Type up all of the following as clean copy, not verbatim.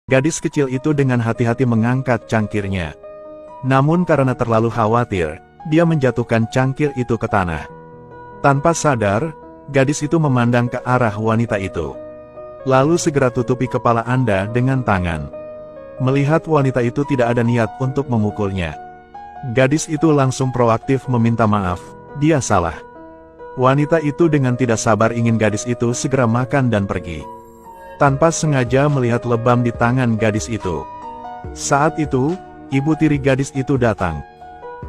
Gadis kecil itu dengan hati-hati mengangkat cangkirnya. Namun karena terlalu khawatir, dia menjatuhkan cangkir itu ke tanah. Tanpa sadar, gadis itu memandang ke arah wanita itu. Lalu segera tutupi kepala Anda dengan tangan. Melihat wanita itu tidak ada niat untuk memukulnya, gadis itu langsung proaktif meminta maaf, dia salah. Wanita itu dengan tidak sabar ingin gadis itu segera makan dan pergi. Tanpa sengaja melihat lebam di tangan gadis itu. Saat itu, ibu tiri gadis itu datang.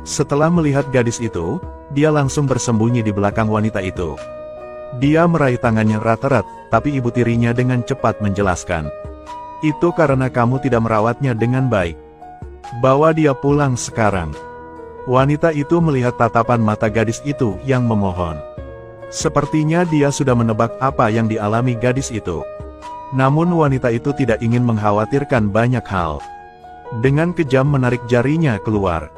Setelah melihat gadis itu, dia langsung bersembunyi di belakang wanita itu. Dia meraih tangannya erat-erat, tapi ibu tirinya dengan cepat menjelaskan. Itu karena kamu tidak merawatnya dengan baik. Bawa dia pulang sekarang. Wanita itu melihat tatapan mata gadis itu yang memohon. Sepertinya dia sudah menebak apa yang dialami gadis itu. Namun wanita itu tidak ingin mengkhawatirkan banyak hal. Dengan kejam menarik jarinya keluar.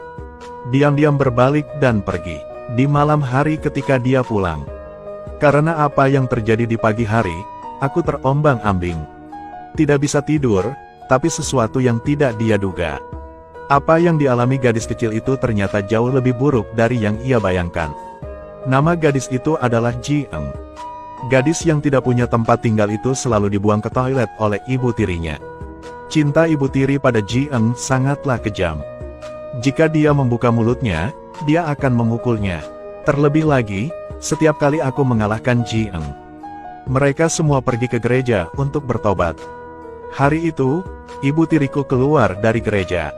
Diam-diam berbalik dan pergi. Di malam hari ketika dia pulang. Karena apa yang terjadi di pagi hari, aku terombang-ambing. Tidak bisa tidur, tapi sesuatu yang tidak dia duga. Apa yang dialami gadis kecil itu ternyata jauh lebih buruk dari yang ia bayangkan. Nama gadis itu adalah Ji Eng. Gadis yang tidak punya tempat tinggal itu selalu dibuang ke toilet oleh ibu tirinya. Cinta ibu tiri pada Ji Eng sangatlah kejam. Jika dia membuka mulutnya, dia akan memukulnya. Terlebih lagi, setiap kali aku mengalahkan Ji Eng, mereka semua pergi ke gereja untuk bertobat. Hari itu, ibu tiriku keluar dari gereja,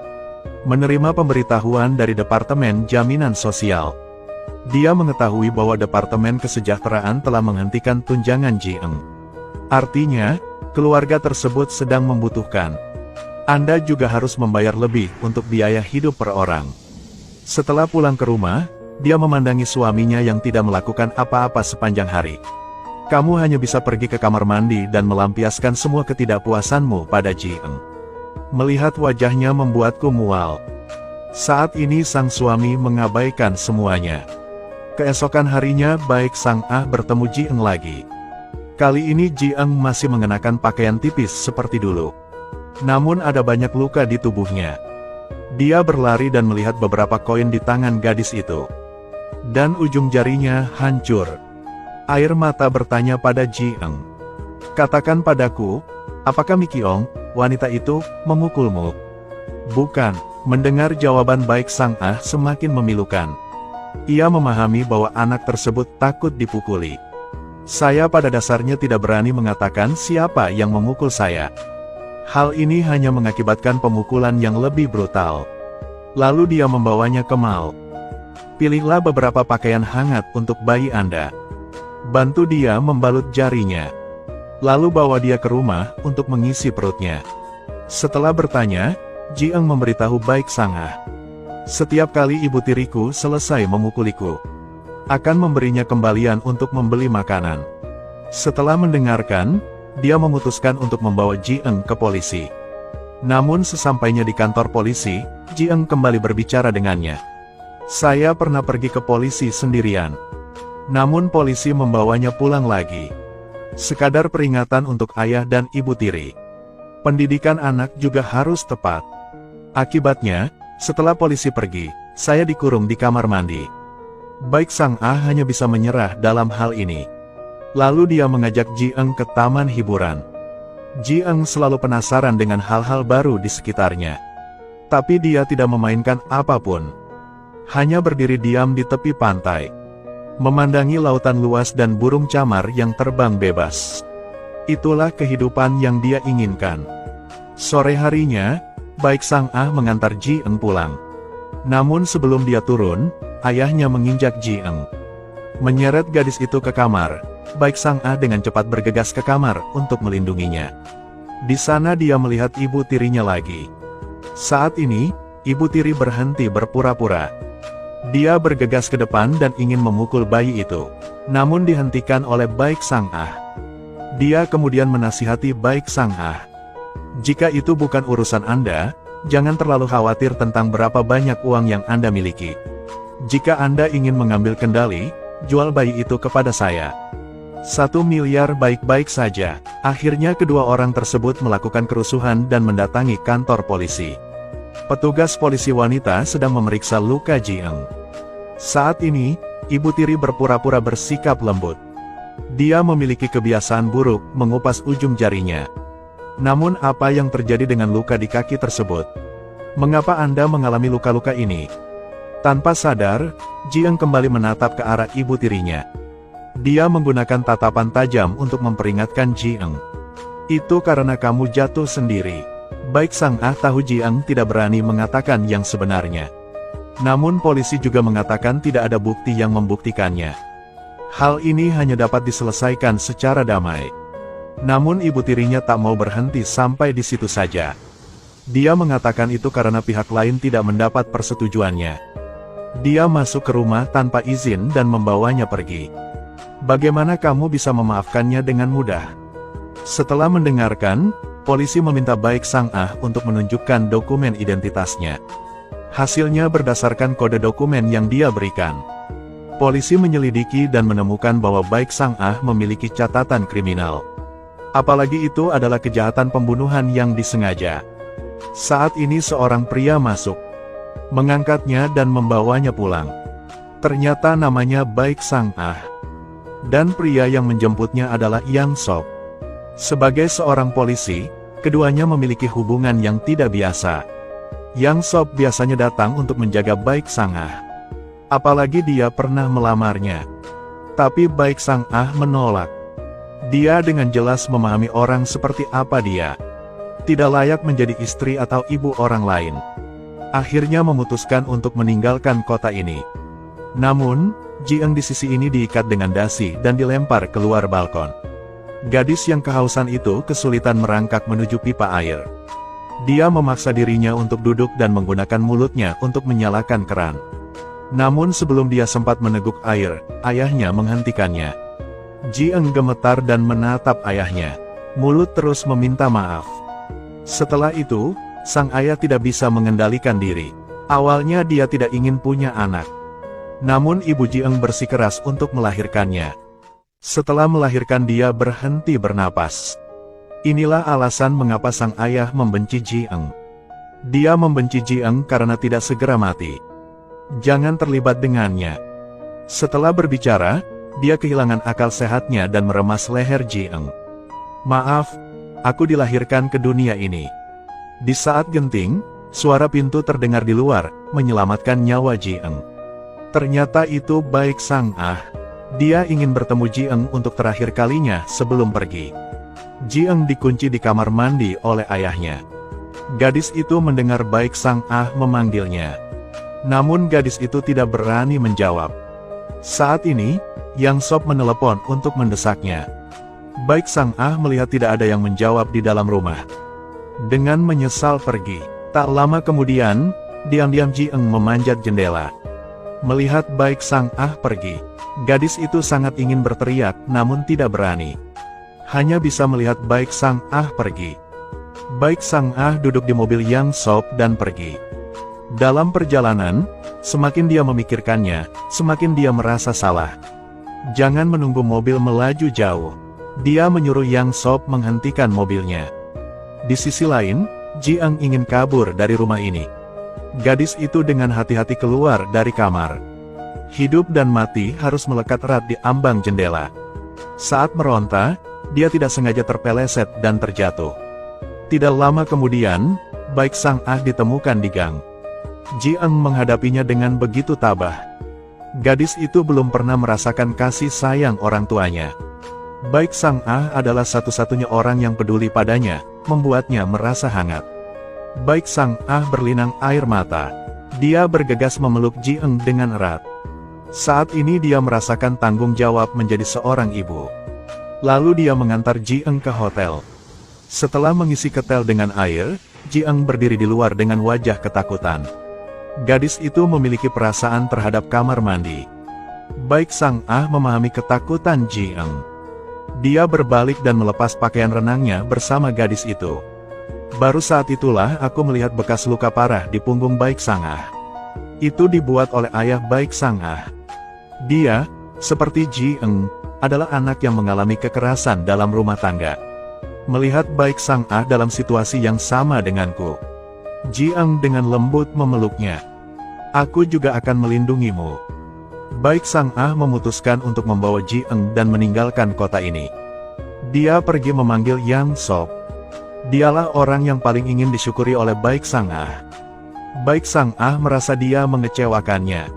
menerima pemberitahuan dari Departemen Jaminan Sosial. Dia mengetahui bahwa Departemen Kesejahteraan telah menghentikan tunjangan Ji Eng. Artinya, keluarga tersebut sedang membutuhkan. Anda juga harus membayar lebih untuk biaya hidup per orang. Setelah pulang ke rumah, dia memandangi suaminya yang tidak melakukan apa-apa sepanjang hari. Kamu hanya bisa pergi ke kamar mandi dan melampiaskan semua ketidakpuasanmu pada Ji Eng. Melihat wajahnya membuatku mual. Saat ini sang suami mengabaikan semuanya. Keesokan harinya baik Sang Ah bertemu Ji Eng lagi. Kali ini Ji Eng masih mengenakan pakaian tipis seperti dulu. Namun ada banyak luka di tubuhnya. Dia berlari dan melihat beberapa koin di tangan gadis itu. Dan ujung jarinya hancur. Air mata bertanya pada Ji Eng. Katakan padaku, apakah Mi Kiong, wanita itu, memukulmu? Bukan. Mendengar jawaban baik Sang Ah semakin memilukan. Ia memahami bahwa anak tersebut takut dipukuli. Saya pada dasarnya tidak berani mengatakan siapa yang memukul saya. Hal ini hanya mengakibatkan pemukulan yang lebih brutal. Lalu dia membawanya ke mall. Pilihlah beberapa pakaian hangat untuk bayi Anda. Bantu dia membalut jarinya. Lalu bawa dia ke rumah untuk mengisi perutnya. Setelah bertanya, Ji Eng memberitahu baik Sang Ah. Setiap kali ibu tiriku selesai memukuliku, akan memberinya kembalian untuk membeli makanan. Setelah mendengarkan, dia memutuskan untuk membawa Ji Eng ke polisi. Namun sesampainya di kantor polisi, Ji Eng kembali berbicara dengannya. Saya pernah pergi ke polisi sendirian. Namun polisi membawanya pulang lagi. Sekadar peringatan untuk ayah dan ibu tiri. Pendidikan anak juga harus tepat. Akibatnya, setelah polisi pergi, saya dikurung di kamar mandi. Baik Sang Ah hanya bisa menyerah dalam hal ini. Lalu dia mengajak Ji Eng ke taman hiburan. Ji Eng selalu penasaran dengan hal-hal baru di sekitarnya. Tapi dia tidak memainkan apapun. Hanya berdiri diam di tepi pantai. Memandangi lautan luas dan burung camar yang terbang bebas. Itulah kehidupan yang dia inginkan. Sore harinya, baik Sang Ah mengantar Ji Eng pulang. Namun sebelum dia turun, ayahnya menginjak Ji Eng. Menyeret gadis itu ke kamar, baik Sang Ah dengan cepat bergegas ke kamar untuk melindunginya. Di sana dia melihat ibu tirinya lagi. Saat ini, ibu tiri berhenti berpura-pura. Dia bergegas ke depan dan ingin memukul bayi itu. Namun dihentikan oleh baik Sang Ah. Dia kemudian menasihati baik Sang Ah. Jika itu bukan urusan Anda, jangan terlalu khawatir tentang berapa banyak uang yang Anda miliki. Jika Anda ingin mengambil kendali, jual bayi itu kepada saya. 1 miliar baik-baik saja. Akhirnya kedua orang tersebut melakukan kerusuhan dan mendatangi kantor polisi. Petugas polisi wanita sedang memeriksa luka Ji Eng. Saat ini, ibu tiri berpura-pura bersikap lembut. Dia memiliki kebiasaan buruk mengupas ujung jarinya. Namun apa yang terjadi dengan luka di kaki tersebut? Mengapa Anda mengalami luka-luka ini? Tanpa sadar, Ji Eng kembali menatap ke arah ibu tirinya. Dia menggunakan tatapan tajam untuk memperingatkan Ji Eng. Itu karena kamu jatuh sendiri. Baik Sang Ah tahu Ji Eng tidak berani mengatakan yang sebenarnya. Namun polisi juga mengatakan tidak ada bukti yang membuktikannya. Hal ini hanya dapat diselesaikan secara damai. Namun ibu tirinya tak mau berhenti sampai di situ saja. Dia mengatakan itu karena pihak lain tidak mendapat persetujuannya. Dia masuk ke rumah tanpa izin dan membawanya pergi. Bagaimana kamu bisa memaafkannya dengan mudah? Setelah mendengarkan, polisi meminta Baik Sang Ah untuk menunjukkan dokumen identitasnya. Hasilnya berdasarkan kode dokumen yang dia berikan. Polisi menyelidiki dan menemukan bahwa Baik Sang Ah memiliki catatan kriminal. Apalagi itu adalah kejahatan pembunuhan yang disengaja. Saat ini seorang pria masuk, mengangkatnya dan membawanya pulang. Ternyata namanya Baik Sang Ah. Dan pria yang menjemputnya adalah Yang Sop. Sebagai seorang polisi, keduanya memiliki hubungan yang tidak biasa. Yang Sop biasanya datang untuk menjaga Baik Sang Ah. Apalagi dia pernah melamarnya. Tapi Baik Sang Ah menolak. Dia dengan jelas memahami orang seperti apa dia. Tidak layak menjadi istri atau ibu orang lain. Akhirnya memutuskan untuk meninggalkan kota ini. Namun, Ji Eng di sisi ini diikat dengan dasi dan dilempar keluar balkon. Gadis yang kehausan itu kesulitan merangkak menuju pipa air. Dia memaksa dirinya untuk duduk dan menggunakan mulutnya untuk menyalakan keran. Namun sebelum dia sempat meneguk air, ayahnya menghentikannya. Ji Eng gemetar dan menatap ayahnya. Mulut terus meminta maaf. Setelah itu, sang ayah tidak bisa mengendalikan diri. Awalnya dia tidak ingin punya anak. Namun ibu Ji Eng bersikeras untuk melahirkannya. Setelah melahirkan dia berhenti bernapas. Inilah alasan mengapa sang ayah membenci Ji Eng. Dia membenci Ji Eng karena tidak segera mati. Jangan terlibat dengannya. Setelah berbicara, dia kehilangan akal sehatnya dan meremas leher Ji Eng. Maaf, aku dilahirkan ke dunia ini. Di saat genting, suara pintu terdengar di luar, menyelamatkan nyawa Ji Eng. Ternyata itu Baik Sang Ah. Dia ingin bertemu Ji Eng untuk terakhir kalinya sebelum pergi. Ji Eng dikunci di kamar mandi oleh ayahnya. Gadis itu mendengar Baik Sang Ah memanggilnya. Namun gadis itu tidak berani menjawab. Saat ini, Yang Sop menelepon untuk mendesaknya. Baik Sang Ah melihat tidak ada yang menjawab di dalam rumah. Dengan menyesal pergi. Tak lama kemudian, diam-diam Ji Eng memanjat jendela. Melihat Baik Sang Ah pergi, gadis itu sangat ingin berteriak namun tidak berani. Hanya bisa melihat Baik Sang Ah pergi. Baik Sang Ah duduk di mobil Yang Sop dan pergi. Dalam perjalanan, semakin dia memikirkannya, semakin dia merasa salah. Jangan menunggu mobil melaju jauh. Dia menyuruh Yang Sop menghentikan mobilnya. Di sisi lain, Ji Eng ingin kabur dari rumah ini. Gadis itu dengan hati-hati keluar dari kamar. Hidup dan mati harus melekat erat di ambang jendela. Saat meronta, dia tidak sengaja terpeleset dan terjatuh. Tidak lama kemudian, Baik Sang Ah ditemukan di gang. Ji Eng menghadapinya dengan begitu tabah. Gadis itu belum pernah merasakan kasih sayang orang tuanya. Baik Sang Ah adalah satu-satunya orang yang peduli padanya, membuatnya merasa hangat. Baik Sang Ah berlinang air mata. Dia bergegas memeluk Ji Eng dengan erat. Saat ini dia merasakan tanggung jawab menjadi seorang ibu. Lalu dia mengantar Ji Eng ke hotel. Setelah mengisi ketel dengan air, Ji Eng berdiri di luar dengan wajah ketakutan. Gadis itu memiliki perasaan terhadap kamar mandi. Baik Sang Ah memahami ketakutan Ji Eng. Dia berbalik dan melepas pakaian renangnya bersama gadis itu. Baru saat itulah aku melihat bekas luka parah di punggung Baik Sang Ah. Itu dibuat oleh ayah Baik Sang Ah. Dia, seperti Ji Eng, adalah anak yang mengalami kekerasan dalam rumah tangga. Melihat Baik Sang Ah dalam situasi yang sama denganku, Ji Eng dengan lembut memeluknya. Aku juga akan melindungimu. Baik Sang Ah memutuskan untuk membawa Ji Eng dan meninggalkan kota ini. Dia pergi memanggil Yang Sop. Dialah orang yang paling ingin disyukuri oleh Baik Sang Ah. Baik Sang Ah merasa dia mengecewakannya.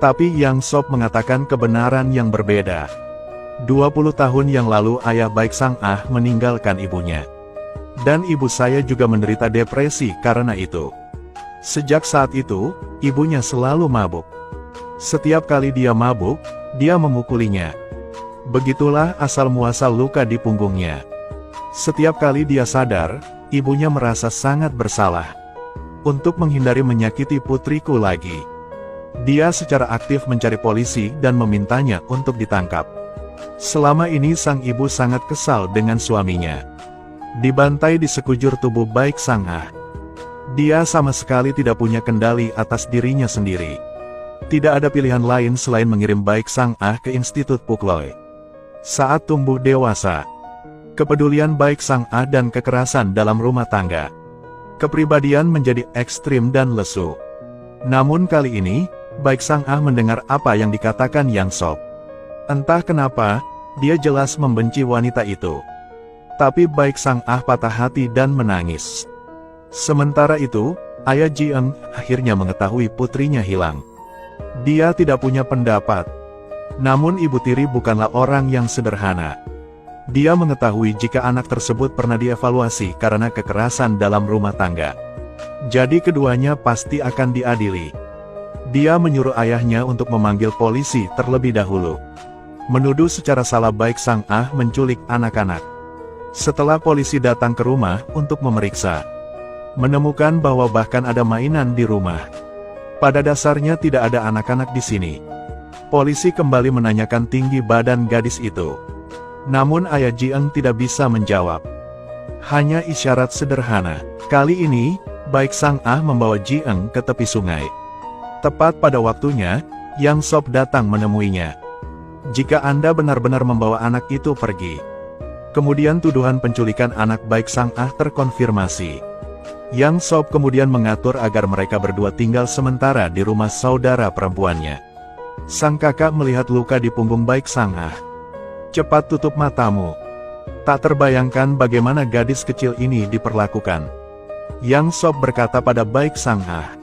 Tapi Yang Sop mengatakan kebenaran yang berbeda. 20 tahun yang lalu ayah Baik Sang Ah meninggalkan ibunya. Dan ibu saya juga menderita depresi karena itu. Sejak saat itu, ibunya selalu mabuk. Setiap kali dia mabuk, dia memukulinya. Begitulah asal-muasal luka di punggungnya. Setiap kali dia sadar, ibunya merasa sangat bersalah. Untuk menghindari menyakiti putriku lagi, dia secara aktif mencari polisi dan memintanya untuk ditangkap. Selama ini sang ibu sangat kesal dengan suaminya. Dibantai di sekujur tubuh Baik Sang Ah. Dia sama sekali tidak punya kendali atas dirinya sendiri. Tidak ada pilihan lain selain mengirim Baik Sang Ah ke Institut Pukloi. Saat tumbuh dewasa, kepedulian Baik Sang Ah dan kekerasan dalam rumah tangga, kepribadian menjadi ekstrim dan lesu. Namun kali ini, Baik Sang Ah mendengar apa yang dikatakan Yang Sop. Entah kenapa, dia jelas membenci wanita itu. Tapi Baik Sang Ah patah hati dan menangis. Sementara itu, ayah Ji Eng akhirnya mengetahui putrinya hilang. Dia tidak punya pendapat. Namun ibu tiri bukanlah orang yang sederhana. Dia mengetahui jika anak tersebut pernah dievaluasi karena kekerasan dalam rumah tangga. Jadi keduanya pasti akan diadili. Dia menyuruh ayahnya untuk memanggil polisi terlebih dahulu. Menuduh secara salah Baik Sang Ah menculik anak-anak. Setelah polisi datang ke rumah untuk memeriksa, menemukan bahwa bahkan ada mainan di rumah. Pada dasarnya tidak ada anak-anak di sini. Polisi kembali menanyakan tinggi badan gadis itu. Namun ayah Ji Eng tidak bisa menjawab. Hanya isyarat sederhana. Kali ini, Baik Sang Ah membawa Ji Eng ke tepi sungai. Tepat pada waktunya, Yang Sop datang menemuinya. Jika Anda benar-benar membawa anak itu pergi. Kemudian tuduhan penculikan anak Baik Sang Ah terkonfirmasi. Yang Sop kemudian mengatur agar mereka berdua tinggal sementara di rumah saudara perempuannya. Sang kakak melihat luka di punggung Baik Sang Ah. Cepat tutup matamu. Tak terbayangkan bagaimana gadis kecil ini diperlakukan. Yang Sop berkata pada Baik Sang Ah.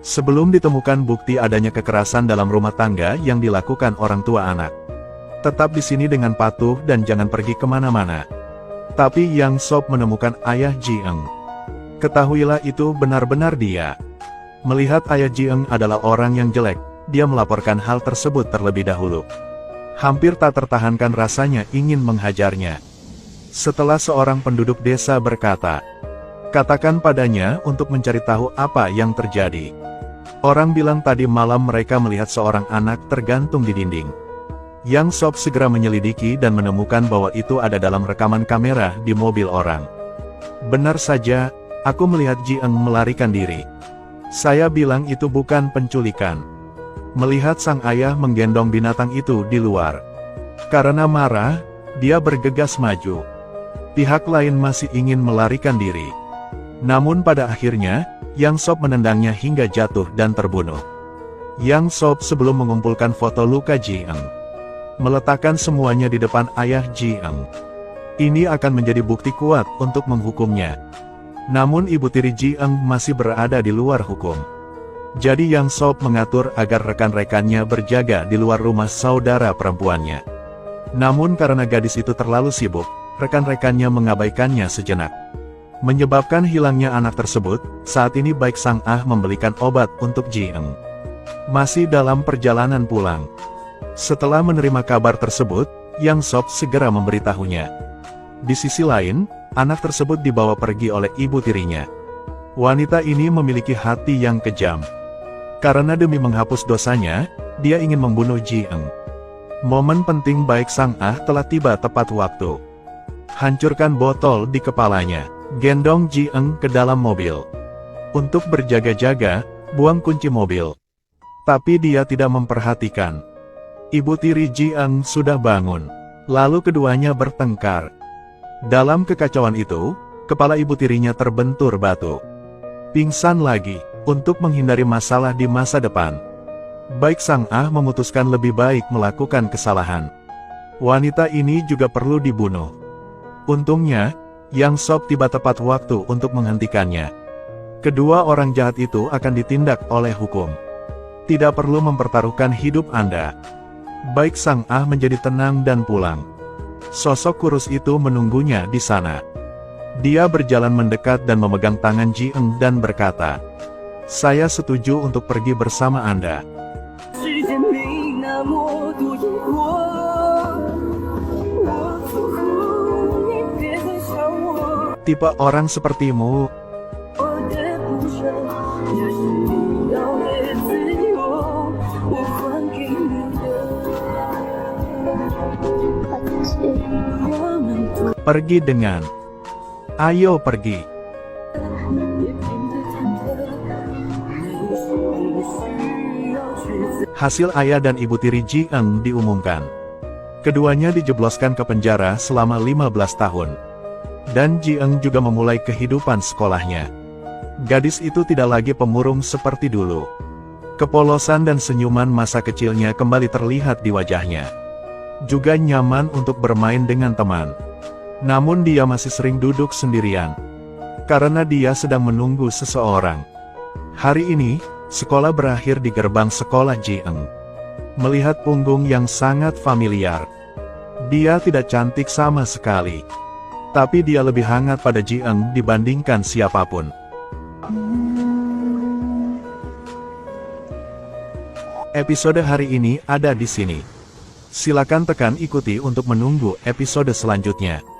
Sebelum ditemukan bukti adanya kekerasan dalam rumah tangga yang dilakukan orang tua anak, tetap di sini dengan patuh dan jangan pergi kemana-mana. Tapi Yang Sop menemukan ayah Ji Eng. Ketahuilah itu benar-benar dia. Melihat ayah Ji Eng adalah orang yang jelek, dia melaporkan hal tersebut terlebih dahulu. Hampir tak tertahankan rasanya ingin menghajarnya. Setelah seorang penduduk desa berkata, katakan padanya untuk mencari tahu apa yang terjadi. Orang bilang tadi malam mereka melihat seorang anak tergantung di dinding. Yang Sop segera menyelidiki dan menemukan bahwa itu ada dalam rekaman kamera di mobil orang. Benar saja, aku melihat Ji Eng melarikan diri. Saya bilang itu bukan penculikan. Melihat sang ayah menggendong binatang itu di luar. Karena marah, dia bergegas maju. Pihak lain masih ingin melarikan diri. Namun pada akhirnya, Yang Sop menendangnya hingga jatuh dan terbunuh. Yang Sop sebelum mengumpulkan foto luka Ji Eng, meletakkan semuanya di depan ayah Ji Eng. Ini akan menjadi bukti kuat untuk menghukumnya. Namun ibu tiri Ji Eng masih berada di luar hukum. Jadi Yang Sop mengatur agar rekan-rekannya berjaga di luar rumah saudara perempuannya. Namun karena gadis itu terlalu sibuk, rekan-rekannya mengabaikannya sejenak. Menyebabkan hilangnya anak tersebut, saat ini Baik Sang Ah membelikan obat untuk Ji Eng. Masih dalam perjalanan pulang. Setelah menerima kabar tersebut, Yang Sop segera memberitahunya. Di sisi lain, anak tersebut dibawa pergi oleh ibu tirinya. Wanita ini memiliki hati yang kejam. Karena demi menghapus dosanya, dia ingin membunuh Ji Eng. Momen penting Baik Sang Ah telah tiba tepat waktu. Hancurkan botol di kepalanya. Gendong Ji Eng ke dalam mobil. Untuk berjaga-jaga, buang kunci mobil. Tapi dia tidak memperhatikan. Ibu tiri Ji Eng sudah bangun. Lalu keduanya bertengkar. Dalam kekacauan itu, kepala ibu tirinya terbentur batu. Pingsan lagi, untuk menghindari masalah di masa depan. Baik Sang Ah memutuskan lebih baik melakukan kesalahan. Wanita ini juga perlu dibunuh. Untungnya, Yang Sop tiba tepat waktu untuk menghentikannya. Kedua orang jahat itu akan ditindak oleh hukum. Tidak perlu mempertaruhkan hidup Anda. Baik Sang Ah menjadi tenang dan pulang. Sosok kurus itu menunggunya di sana. Dia berjalan mendekat dan memegang tangan Ji Eng dan berkata, "Saya setuju untuk pergi bersama Anda." Tipe orang sepertimu pergi dengan. Ayo pergi. Hasil ayah dan ibu tiri Ji Eng diumumkan. Keduanya dijebloskan ke penjara selama 15 tahun. Dan Ji Eng juga memulai kehidupan sekolahnya. Gadis itu tidak lagi pemurung seperti dulu. Kepolosan dan senyuman masa kecilnya kembali terlihat di wajahnya. Juga nyaman untuk bermain dengan teman. Namun dia masih sering duduk sendirian. Karena dia sedang menunggu seseorang. Hari ini, sekolah berakhir di gerbang sekolah Ji Eng. Melihat punggung yang sangat familiar. Dia tidak cantik sama sekali. Tapi dia lebih hangat pada Ji Eng dibandingkan siapapun. Episode hari ini ada di sini. Silakan tekan ikuti untuk menunggu episode selanjutnya.